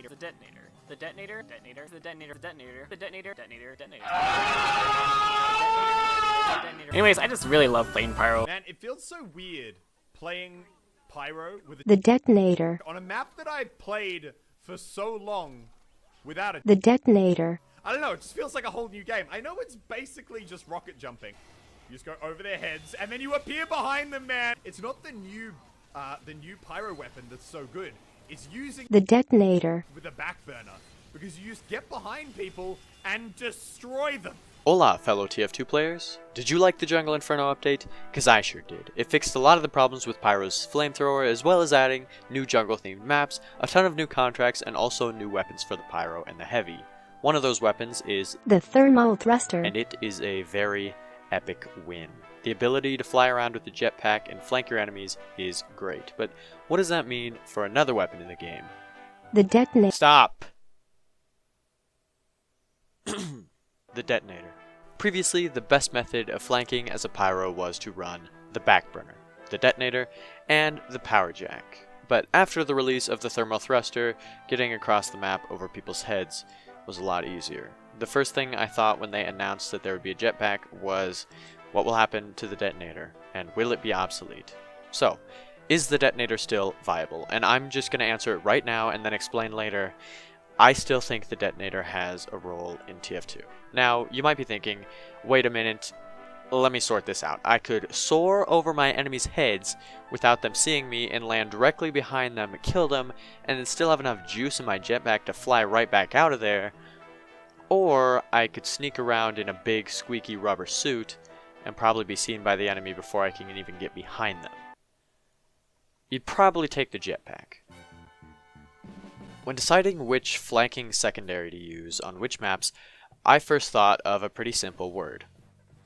detonator, the detonator, the detonator, detonator, the detonator, the detonator, the detonator, detonator, detonator. Anyways, I just really love playing Pyro. Man, it feels so weird playing Pyro with the detonator on a map that I've played for so long without it. The detonator. I don't know, it just feels like a whole new game. I know it's basically just rocket jumping. You just go over their heads and then you appear behind them, man. It's not the new Pyro weapon that's so good. It's using the detonator with a back burner because you just get behind people and destroy them. Hola, fellow TF2 players. Did you like the Jungle Inferno update? Cause I sure did. It fixed a lot of the problems with Pyro's flamethrower, as well as adding new jungle-themed maps, a ton of new contracts, and also new weapons for the Pyro and the Heavy. One of those weapons is the thermal thruster, and it is a very epic win. The ability to fly around with the jetpack and flank your enemies is great, but what does that mean for another weapon in the game? the detonator. Stop! The detonator. Previously, the best method of flanking as a Pyro was to run the backburner, the detonator, and the power jack. But after the release of the thermal thruster, getting across the map over people's heads was a lot easier. The first thing I thought when they announced that there would be a jetpack was, what will happen to the detonator, and will it be obsolete? So, is the detonator still viable? And I'm just going to answer it right now and then explain later. I still think the detonator has a role in TF2. Now, you might be thinking, wait a minute, let me sort this out. I could soar over my enemies' heads without them seeing me and land directly behind them, kill them, and then still have enough juice in my jetpack to fly right back out of there. Or I could sneak around in a big squeaky rubber suit and probably be seen by the enemy before I can even get behind them. You'd probably take the jetpack. When deciding which flanking secondary to use on which maps, I first thought of a pretty simple word: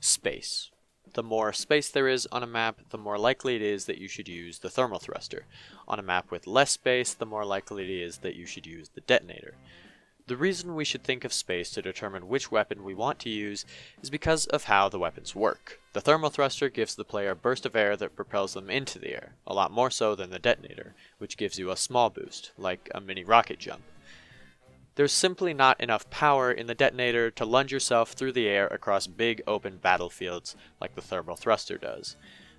space. The more space there is on a map, the more likely it is that you should use the thermal thruster. On a map with less space, the more likely it is that you should use the detonator. The reason we should think of space to determine which weapon we want to use is because of how the weapons work. The thermal thruster gives the player a burst of air that propels them into the air, a lot more so than the detonator, which gives you a small boost, like a mini rocket jump. There's simply not enough power in the detonator to lunge yourself through the air across big open battlefields like the thermal thruster does.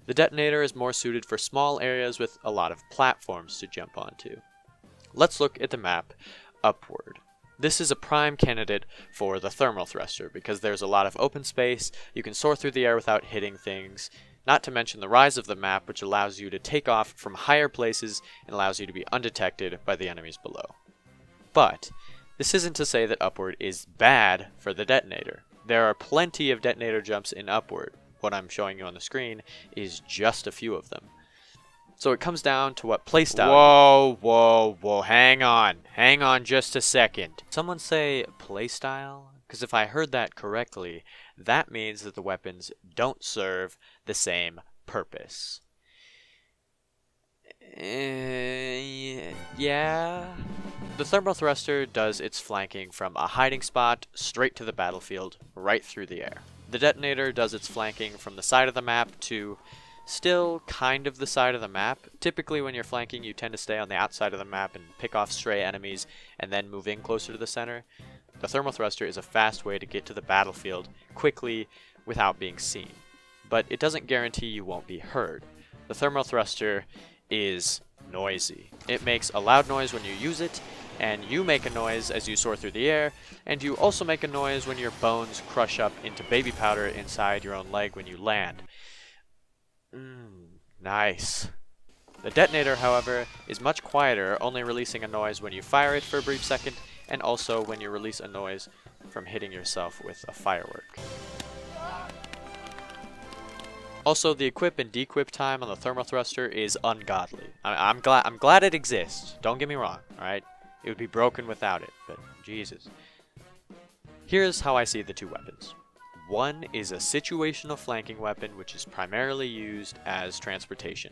The detonator is more suited for small areas with a lot of platforms to jump onto. Let's look at the map Upward. This is a prime candidate for the thermal thruster because there's a lot of open space, you can soar through the air without hitting things, not to mention the rise of the map, which allows you to take off from higher places and allows you to be undetected by the enemies below. But this isn't to say that Upward is bad for the detonator. There are plenty of detonator jumps in Upward. What I'm showing you on the screen is just a few of them. So it comes down to what playstyle. Whoa, hang on just a second. Someone say playstyle? Because if I heard that correctly, that means that the weapons don't serve the same purpose. Yeah. The thermal thruster does its flanking from a hiding spot straight to the battlefield, right through the air. The detonator does its flanking from the side of the map to still kind of the side of the map. Typically when you're flanking, you tend to stay on the outside of the map and pick off stray enemies and then move in closer to the center. The thermal thruster is a fast way to get to the battlefield quickly without being seen, but it doesn't guarantee you won't be heard. The thermal thruster is noisy. It makes a loud noise when you use it, and you make a noise as you soar through the air, and you also make a noise when your bones crush up into baby powder inside your own leg when you land. Nice. The detonator, however, is much quieter, only releasing a noise when you fire it for a brief second, and also when you release a noise from hitting yourself with a firework. Also, the equip and dequip time on the thermal thruster is ungodly. I'm glad it exists. Don't get me wrong, alright? It would be broken without it, but Jesus. Here's how I see the two weapons. One is a situational flanking weapon, which is primarily used as transportation.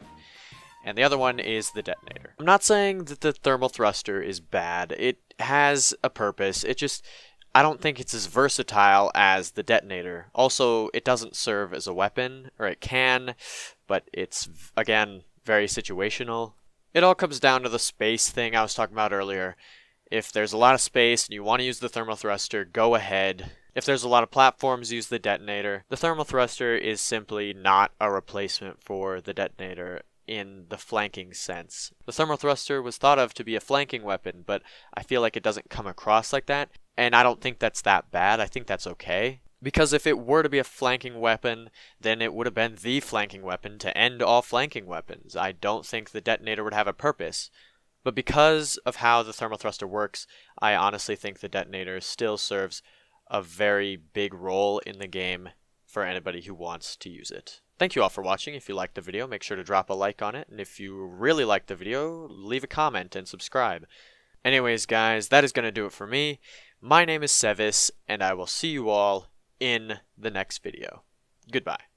And the other one is the detonator. I'm not saying that the thermal thruster is bad. It has a purpose. I don't think it's as versatile as the detonator. Also, it doesn't serve as a weapon, or it can, but it's, again, very situational. It all comes down to the space thing I was talking about earlier. If there's a lot of space and you want to use the thermal thruster, go ahead. If there's a lot of platforms, use the detonator. The thermal thruster is simply not a replacement for the detonator in the flanking sense. The thermal thruster was thought of to be a flanking weapon, but I feel like it doesn't come across like that, and I don't think that's that bad. I think that's okay. Because if it were to be a flanking weapon, then it would have been the flanking weapon to end all flanking weapons. I don't think the detonator would have a purpose. But because of how the thermal thruster works, I honestly think the detonator still serves a very big role in the game for anybody who wants to use it. Thank you all for watching. If you liked the video, make sure to drop a like on it. And if you really liked the video, leave a comment and subscribe. Anyways, guys, that is going to do it for me. My name is Sevis, and I will see you all in the next video. Goodbye.